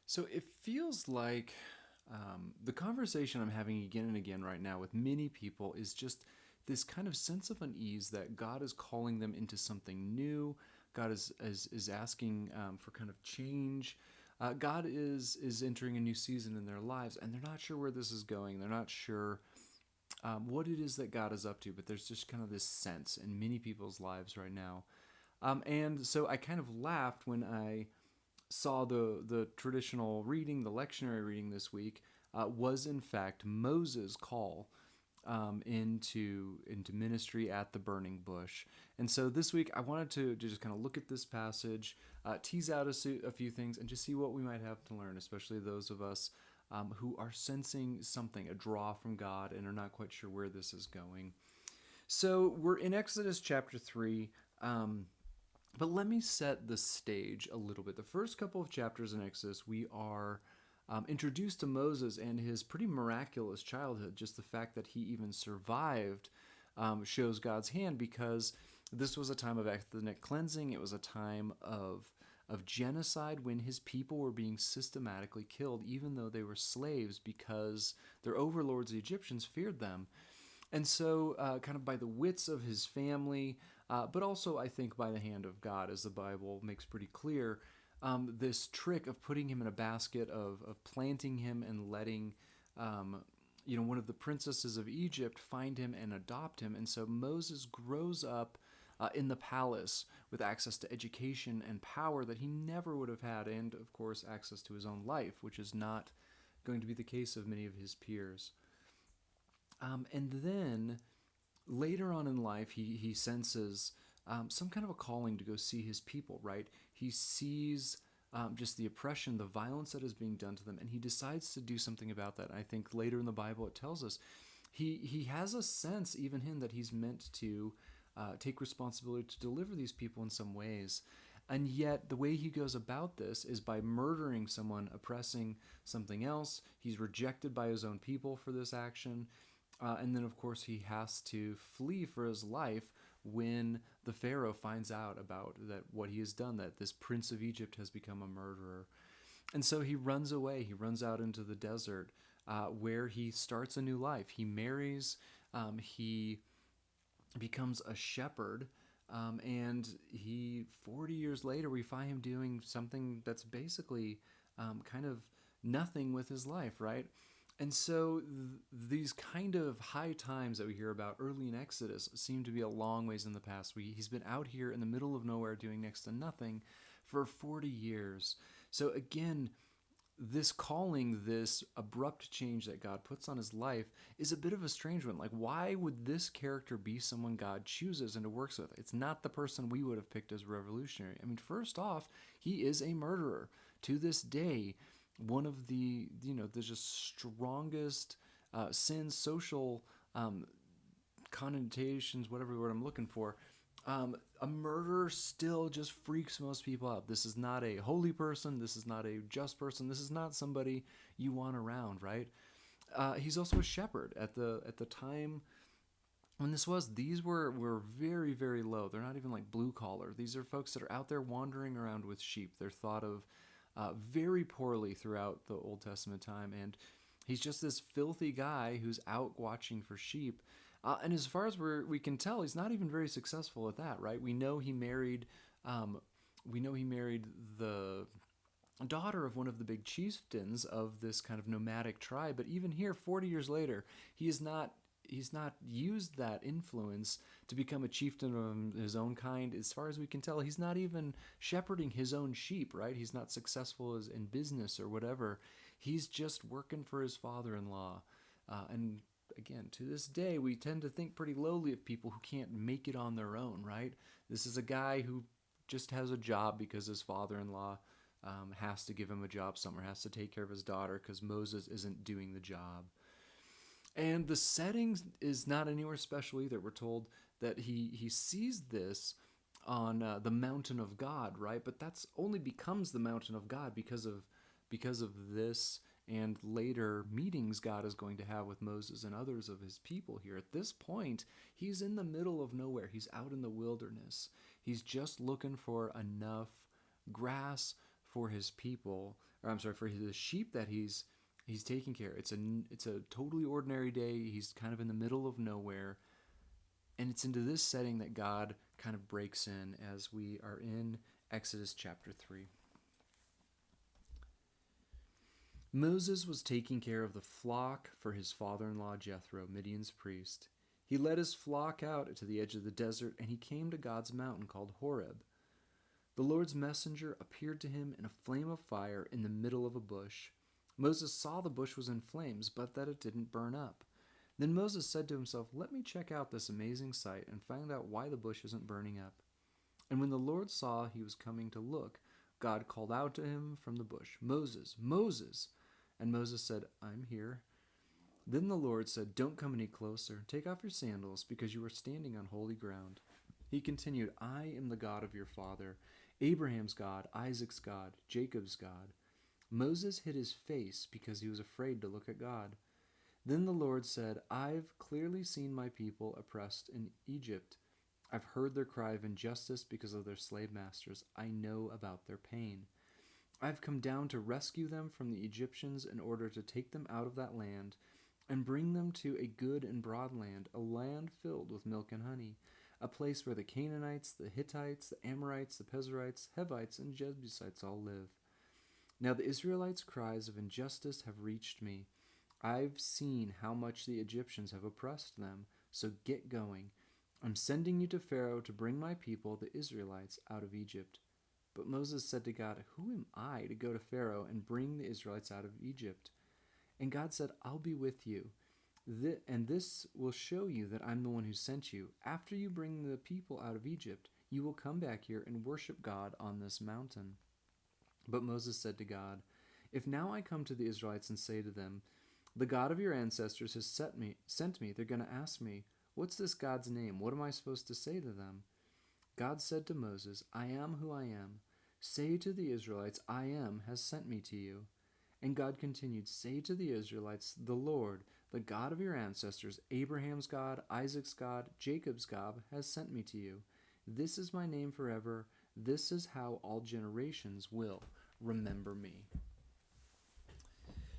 So it feels like the conversation I'm having again and again right now with many people is just this kind of sense of unease that God is calling them into something new. God is asking for kind of change. God is entering a new season in their lives, and they're not sure where this is going. They're not sure what it is that God is up to, but there's just kind of this sense in many people's lives right now. And so I kind of laughed when I saw the traditional reading, the lectionary reading this week, was in fact Moses' call into ministry at the burning bush. And so this week I wanted to just kind of look at this passage, tease out a few things, and just see what we might have to learn, especially those of us who are sensing something, a draw from God, and are not quite sure where this is going. So we're in Exodus chapter 3. But let me set the stage a little bit. The first couple of chapters in Exodus, we are introduced to Moses and his pretty miraculous childhood. Just the fact that he even survived shows God's hand, because this was a time of ethnic cleansing. It was a time of genocide when his people were being systematically killed, even though they were slaves, because their overlords, the Egyptians, feared them. And so, kind of by the wits of his family, but also I think by the hand of God, as the Bible makes pretty clear, this trick of putting him in a basket, of planting him and letting, one of the princesses of Egypt find him and adopt him. And so Moses grows up in the palace with access to education and power that he never would have had, and of course, access to his own life, which is not going to be the case of many of his peers. And then later on in life, he senses some kind of a calling to go see his people, right? He sees just the oppression, the violence that is being done to them, and he decides to do something about that. I think later in the Bible it tells us he has a sense, even him, that he's meant to take responsibility to deliver these people in some ways. And yet, the way he goes about this is by murdering someone, oppressing something else. He's rejected by his own people for this action. And then, of course, he has to flee for his life when the Pharaoh finds out about that what he has done, that this prince of Egypt has become a murderer. And so he runs away. He runs out into the desert, where he starts a new life. He marries. He becomes a shepherd. And 40 years later, we find him doing something that's basically kind of nothing with his life, right? And so these kind of high times that we hear about early in Exodus seem to be a long ways in the past. He's been out here in the middle of nowhere doing next to nothing for 40 years. So again, this calling, this abrupt change that God puts on his life is a bit of a strange one. Like, why would this character be someone God chooses and works with? It's not the person we would have picked as revolutionary. I mean, first off, he is a murderer. To this day, one of the just strongest sins, social connotations, whatever word I'm looking for, a murderer still just freaks most people out. This is not a holy person. This is not a just person. This is not somebody you want around, right? He's also a shepherd. At the time when this was, these were very, very low. They're not even like blue collar. These are folks that are out there wandering around with sheep. They're thought of very poorly throughout the Old Testament time, and he's just this filthy guy who's out watching for sheep. And as far as we can tell, he's not even very successful at that, right? Um, we know he married the daughter of one of the big chieftains of this kind of nomadic tribe. But even here, 40 years later, he's not used that influence to become a chieftain of his own kind. As far as we can tell, he's not even shepherding his own sheep, right? He's not successful in business or whatever. He's just working for his father-in-law. And again, to this day, we tend to think pretty lowly of people who can't make it on their own, right? This is a guy who just has a job because his father-in-law has to give him a job somewhere, has to take care of his daughter because Moses isn't doing the job. And the setting is not anywhere special either. We're told that he sees this on the mountain of God, right? But that's only becomes the mountain of God because of this and later meetings God is going to have with Moses and others of his people here. At this point, he's in the middle of nowhere. He's out in the wilderness. He's just looking for enough grass for his people, or I'm sorry, for the sheep that he's taking care. It's a totally ordinary day. He's kind of in the middle of nowhere, and it's into this setting that God kind of breaks in as we are in Exodus chapter 3. Moses was taking care of the flock for his father-in-law Jethro, Midian's priest. He led his flock out to the edge of the desert, and he came to God's mountain called Horeb. The Lord's messenger appeared to him in a flame of fire in the middle of a bush. Moses saw the bush was in flames, but that it didn't burn up. Then Moses said to himself, "Let me check out this amazing sight and find out why the bush isn't burning up." And when the Lord saw he was coming to look, God called out to him from the bush, "Moses, Moses!" And Moses said, "I'm here." Then the Lord said, "Don't come any closer. Take off your sandals, because you are standing on holy ground." He continued, "I am the God of your father, Abraham's God, Isaac's God, Jacob's God." Moses hid his face because he was afraid to look at God. Then the Lord said, "I've clearly seen my people oppressed in Egypt. I've heard their cry of injustice because of their slave masters. I know about their pain. I've come down to rescue them from the Egyptians in order to take them out of that land and bring them to a good and broad land, a land filled with milk and honey, a place where the Canaanites, the Hittites, the Amorites, the Perizzites, Hivites, and Jebusites all live. Now the Israelites' cries of injustice have reached me. I've seen how much the Egyptians have oppressed them, so get going. I'm sending you to Pharaoh to bring my people, the Israelites, out of Egypt." But Moses said to God, "Who am I to go to Pharaoh and bring the Israelites out of Egypt?" And God said, "I'll be with you. And this will show you that I'm the one who sent you. After you bring the people out of Egypt, you will come back here and worship God on this mountain." But Moses said to God, "If now I come to the Israelites and say to them, 'The God of your ancestors has sent me,' they're going to ask me, 'What's this God's name?' What am I supposed to say to them?" God said to Moses, "I am who I am. Say to the Israelites, 'I am has sent me to you.'" And God continued, "Say to the Israelites, 'The Lord, the God of your ancestors, Abraham's God, Isaac's God, Jacob's God, has sent me to you. This is my name forever. This is how all generations will remember me."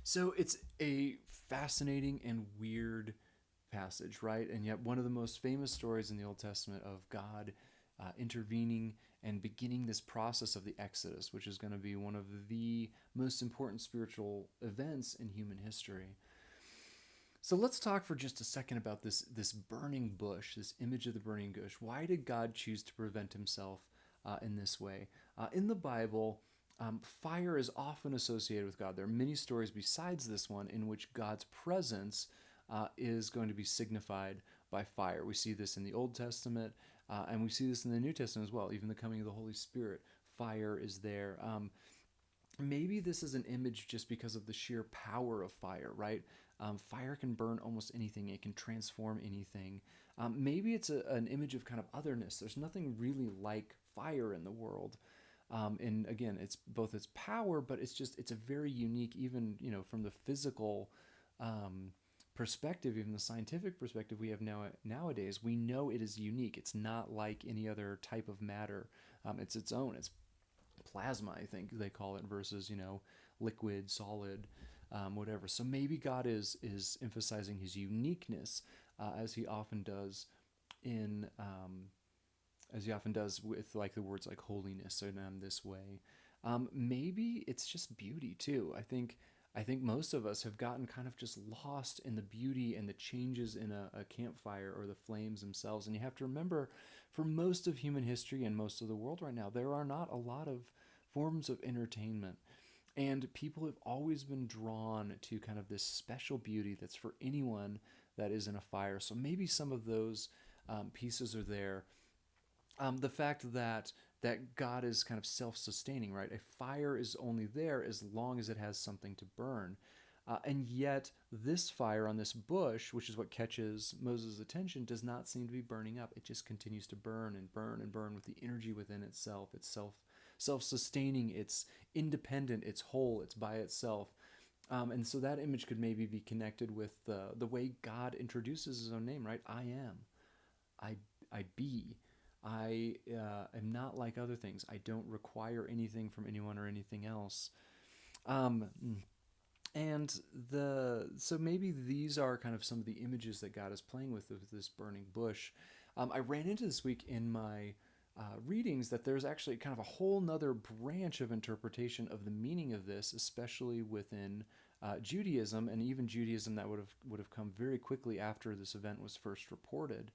So it's a fascinating and weird passage, right? And yet one of the most famous stories in the Old Testament of God intervening and beginning this process of the Exodus, which is going to be one of the most important spiritual events in human history. So let's talk for just a second about this burning bush, this image of the burning bush. Why did God choose to prevent himself in this way? In the Bible, fire is often associated with God. There are many stories besides this one in which God's presence is going to be signified by fire. We see this in the Old Testament, and we see this in the New Testament as well. Even the coming of the Holy Spirit, fire is there. Maybe this is an image just because of the sheer power of fire, right? Fire can burn almost anything. It can transform anything. Maybe it's an image of kind of otherness. There's nothing really like fire in the world. And again, it's both its power, but it's a very unique, even, from the physical perspective, even the scientific perspective we have nowadays, we know it is unique. It's not like any other type of matter. It's its own. It's plasma, I think they call it, versus liquid, solid, whatever. So maybe God is emphasizing his uniqueness, as he often does with like the words like holiness, and I'm this way. Maybe it's just beauty too. I think most of us have gotten kind of just lost in the beauty and the changes in a campfire or the flames themselves. And you have to remember, for most of human history and most of the world right now, there are not a lot of forms of entertainment. And people have always been drawn to kind of this special beauty that's for anyone that is in a fire. So maybe some of those pieces are there. The fact that God is kind of self-sustaining, right? A fire is only there as long as it has something to burn. And yet this fire on this bush, which is what catches Moses' attention, does not seem to be burning up. It just continues to burn and burn and burn with the energy within itself. It's self-sustaining, it's independent, it's whole, it's by itself. And so that image could maybe be connected with the way God introduces his own name, right? I am. I be. I am not like other things. I don't require anything from anyone or anything else. Um, and so maybe these are kind of some of the images that God is playing with this burning bush. I ran into this week in my readings that there's actually kind of a whole nother branch of interpretation of the meaning of this, especially within Judaism, and even Judaism that would have come very quickly after this event was first reported,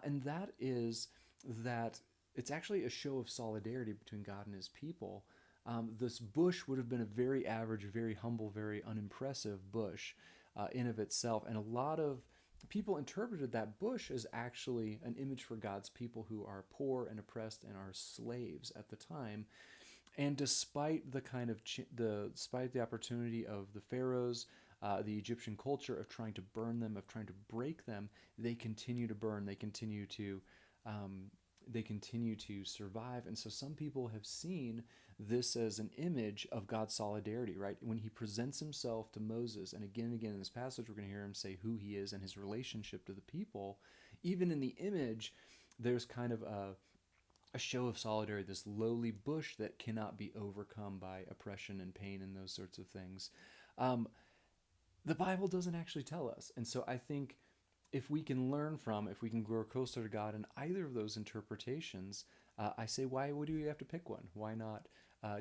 and that is that it's actually a show of solidarity between God and His people. This bush would have been a very average, very humble, very unimpressive bush in of itself, and a lot of people interpreted that bush as actually an image for God's people who are poor and oppressed and are slaves at the time. And despite the kind of despite the opportunity of the pharaohs, the Egyptian culture of trying to burn them, of trying to break them, they continue to burn. Um, they continue to survive. And so some people have seen this as an image of God's solidarity, right? When He presents Himself to Moses, and again in this passage, we're going to hear Him say who He is and His relationship to the people. Even in the image, there's kind of a show of solidarity, this lowly bush that cannot be overcome by oppression and pain and those sorts of things. Um, the Bible doesn't actually tell us. And so I think if we can grow closer to God in either of those interpretations, I say, why would you have to pick one? Why not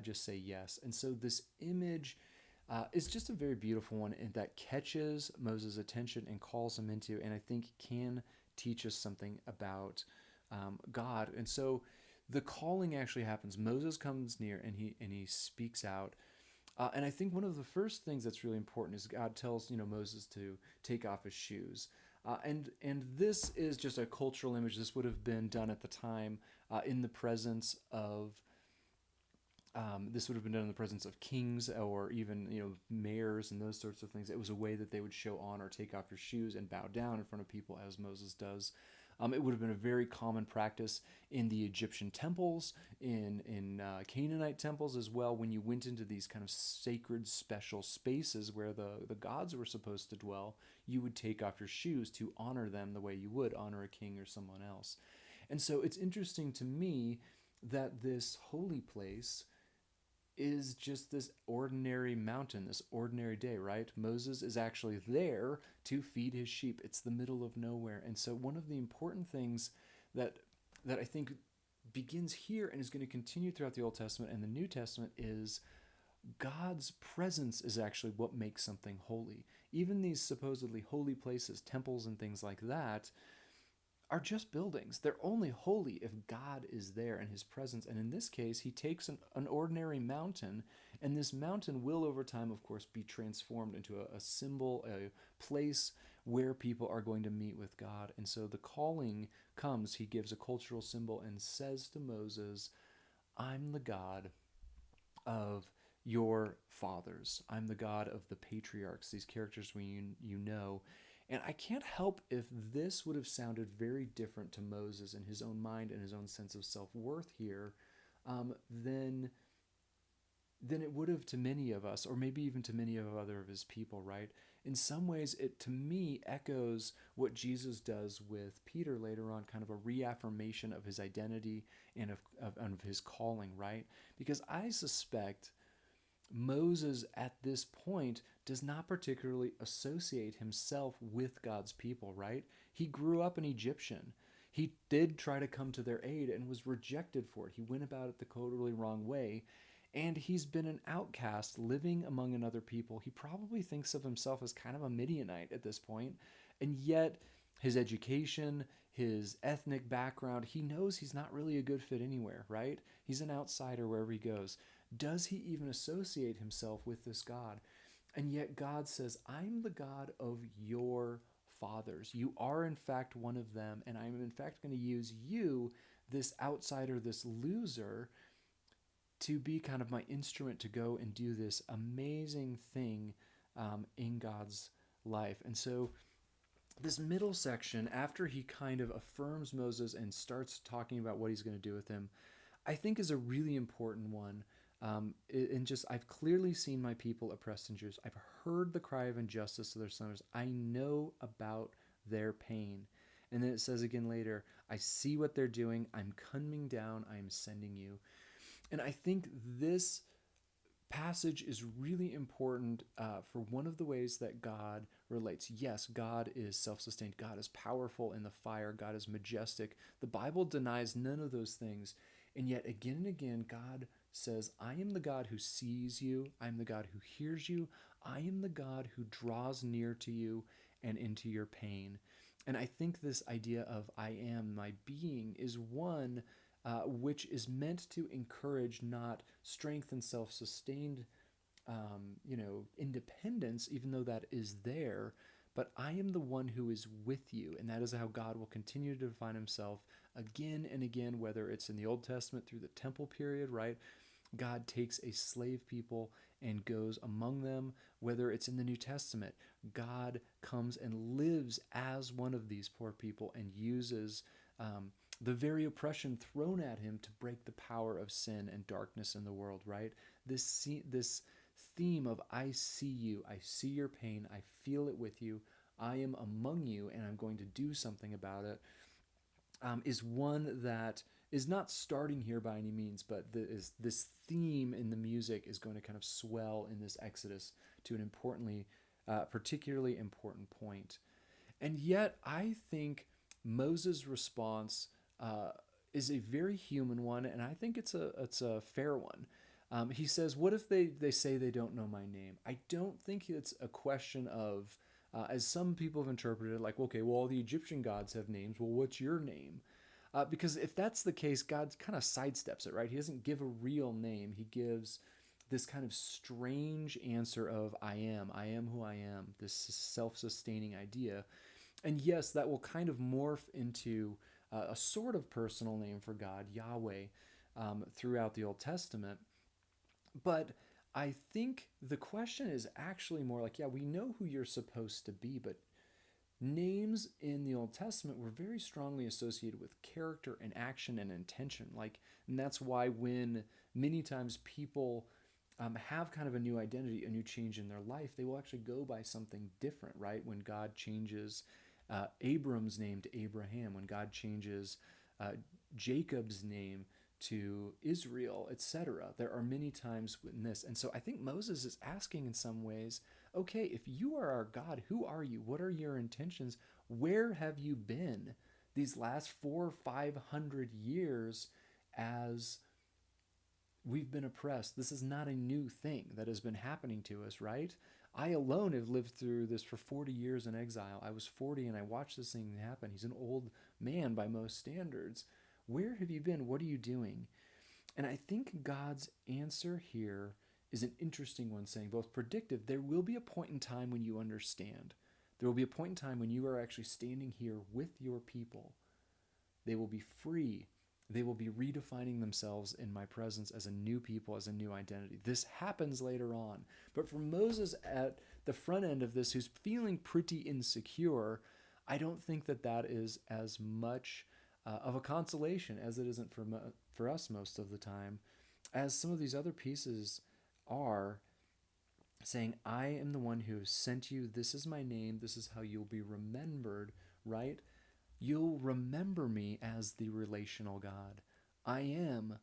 just say yes? And so this image is just a very beautiful one and that catches Moses' attention and calls him into, and I think can teach us something about God. And so the calling actually happens. Moses comes near and he speaks out. And I think one of the first things that's really important is God tells Moses to take off his shoes. And this is just a cultural image. This would have been done at the time in the presence of this would have been done in the presence of kings or even mayors and those sorts of things. It was a way that they would show honor, take off your shoes and bow down in front of people as Moses does. It would have been a very common practice in the Egyptian temples, in Canaanite temples as well. When you went into these kind of sacred, special spaces where the gods were supposed to dwell, you would take off your shoes to honor them the way you would honor a king or someone else. And so it's interesting to me that this holy place is just this ordinary mountain, this ordinary day, right? Moses is actually there to feed his sheep. It's the middle of nowhere. And so one of the important things that I think begins here and is going to continue throughout the Old Testament and the New Testament is God's presence is actually what makes something holy. Even these supposedly holy places, temples and things like that, are just buildings. They're only holy if God is there in His presence. And in this case, He takes an ordinary mountain, and this mountain will, over time, of course, be transformed into a symbol, a place where people are going to meet with God. And so the calling comes. He gives a cultural symbol and says to Moses, I'm the God of your fathers. I'm the God of the patriarchs, these characters you know. And I can't help if this would have sounded very different to Moses in his own mind and his own sense of self-worth here than it would have to many of us, or maybe even to many of other of his people, right? In some ways, it to me echoes what Jesus does with Peter later on, kind of a reaffirmation of his identity and of his calling, right? Because I suspect Moses at this point does not particularly associate himself with God's people, right? He grew up an Egyptian. He did try to come to their aid and was rejected for it. He went about it the totally wrong way. And he's been an outcast living among another people. He probably thinks of himself as kind of a Midianite at this point. And yet, his education, his ethnic background, he knows he's not really a good fit anywhere, right? He's an outsider wherever he goes. Does he even associate himself with this God? And yet God says, I'm the God of your fathers. You are in fact one of them, and I'm in fact going to use you, this outsider, this loser, to be kind of my instrument to go and do this amazing thing in God's life. And so this middle section, after he kind of affirms Moses and starts talking about what he's going to do with him, I think is a really important one. And just, I've clearly seen my people oppressed and Jews. I've heard the cry of injustice of their sons. I know about their pain. And then it says again later, I see what they're doing. I'm coming down. I am sending you. And I think this passage is really important for one of the ways that God relates. Yes, God is self sustained, God is powerful in the fire, God is majestic. The Bible denies none of those things. And yet, again and again, God says, I am the God who sees you, I am the God who hears you, I am the God who draws near to you and into your pain. And I think this idea of I am, my being, is one which is meant to encourage not strength and self-sustained, independence, even though that is there. But I am the one who is with you, and that is how God will continue to define Himself again and again. Whether it's in the Old Testament through the temple period, right? God takes a slave people and goes among them. Whether it's in the New Testament, God comes and lives as one of these poor people and uses the very oppression thrown at him to break the power of sin and darkness in the world, right? This theme of I see you, I see your pain, I feel it with you, I am among you, and I'm going to do something about it, is one that is not starting here by any means, but this theme in the music is going to kind of swell in this Exodus to an particularly important point. And yet, I think Moses' response is a very human one, and I think it's a fair one. He says, "What if they say they don't know my name?" I don't think it's a question of, as some people have interpreted it, like, okay, well, all the Egyptian gods have names. Well, what's your name? Because if that's the case, God kind of sidesteps it, right? He doesn't give a real name. He gives this kind of strange answer of I am who I am, this self-sustaining idea. And yes, that will kind of morph into a sort of personal name for God, Yahweh, throughout the Old Testament. But I think the question is actually more like, yeah, we know who you're supposed to be, but names in the Old Testament were very strongly associated with character and action and intention. And that's why when many times people have kind of a new identity, a new change in their life, they will actually go by something different, right? When God changes Abram's name to Abraham, when God changes uh, Jacob's name to Israel, etc. There are many times in this. And so I think Moses is asking in some ways, okay, if you are our God, who are you? What are your intentions? Where have you been these last 400 or 500 years as we've been oppressed? This is not a new thing that has been happening to us, right? I alone have lived through this for 40 years in exile. I was 40 and I watched this thing happen. He's an old man by most standards. Where have you been? What are you doing? And I think God's answer here is an interesting one, saying both predictive. There will be a point in time when you understand. There will be a point in time when you are actually standing here with your people. They will be free. They will be redefining themselves in my presence as a new people, as a new identity. This happens later on. But for Moses at the front end of this, who's feeling pretty insecure, I don't think that that is as much of a consolation as it isn't for us most of the time, as some of these other pieces are, saying, I am the one who has sent you. This is my name. This is how you'll be remembered, right? You'll remember me as the relational God. I am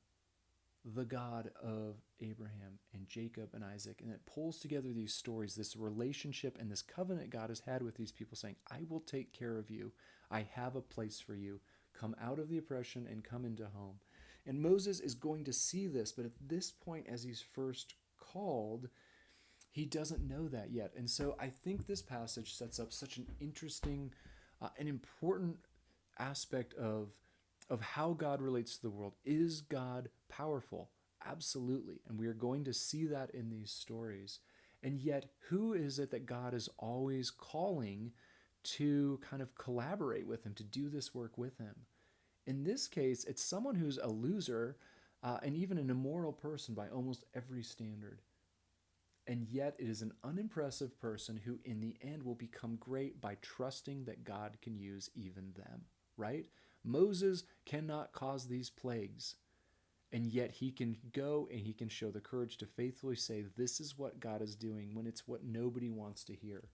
the God of Abraham and Jacob and Isaac. And it pulls together these stories, this relationship and this covenant God has had with these people, saying, I will take care of you. I have a place for you. Come out of the oppression and come into home. And Moses is going to see this, but at this point, as he's first called, he doesn't know that yet. And so I think this passage sets up such an interesting and important aspect of how God relates to the world. Is God powerful? Absolutely. And we are going to see that in these stories. And yet, who is it that God is always calling to kind of collaborate with him, to do this work with him? In this case, it's someone who's a loser and even an immoral person by almost every standard. And yet, it is an unimpressive person who, in the end, will become great by trusting that God can use even them, right? Moses cannot cause these plagues, and yet he can go and he can show the courage to faithfully say, this is what God is doing, when it's what nobody wants to hear.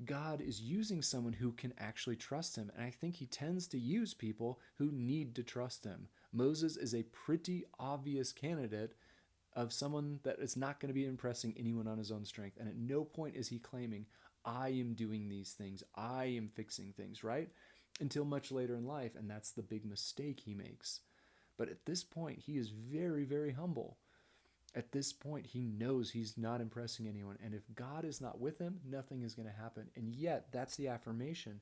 God is using someone who can actually trust him. And I think he tends to use people who need to trust him. Moses is a pretty obvious candidate of someone that is not going to be impressing anyone on his own strength. And at no point is he claiming, I am doing these things, I am fixing things, right? Until much later in life. And that's the big mistake he makes. But at this point, he is very, very humble. At this point, he knows he's not impressing anyone. And if God is not with him, nothing is going to happen. And yet, that's the affirmation.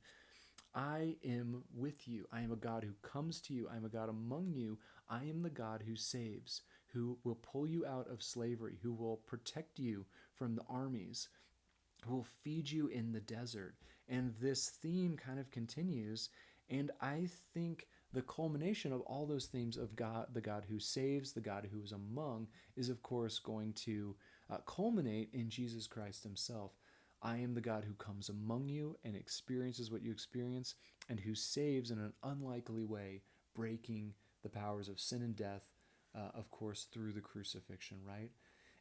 I am with you. I am a God who comes to you. I am a God among you. I am the God who saves, who will pull you out of slavery, who will protect you from the armies, who will feed you in the desert. And this theme kind of continues. And I think the culmination of all those themes of God, the God who saves, the God who is among, is of course going to culminate in Jesus Christ himself. I am the God who comes among you and experiences what you experience, and who saves in an unlikely way, breaking the powers of sin and death, of course, through the crucifixion, right?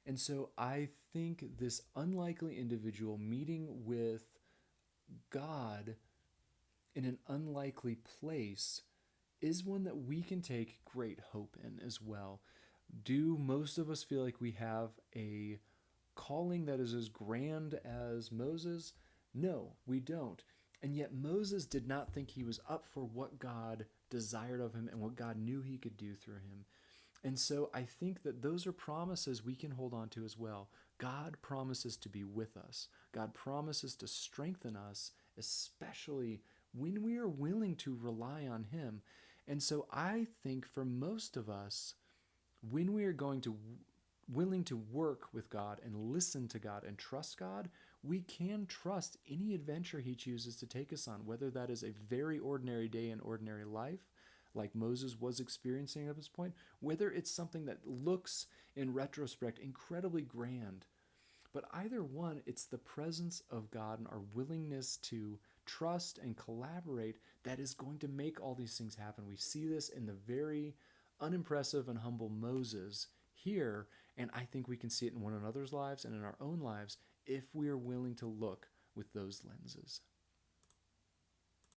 And so I think this unlikely individual meeting with God in an unlikely place is one that we can take great hope in as well. Do most of us feel like we have a calling that is as grand as Moses? No, we don't. And yet Moses did not think he was up for what God desired of him and what God knew he could do through him. And so I think that those are promises we can hold on to as well. God promises to be with us. God promises to strengthen us, especially when we are willing to rely on him. And so I think for most of us, when we are going to willing to work with God and listen to God and trust God, we can trust any adventure he chooses to take us on, whether that is a very ordinary day in ordinary life, like Moses was experiencing at this point, whether it's something that looks in retrospect incredibly grand. But either one, it's the presence of God and our willingness to trust and collaborate that is going to make all these things happen. We see this in the very unimpressive and humble Moses here, and I think we can see it in one another's lives and in our own lives if we are willing to look with those lenses.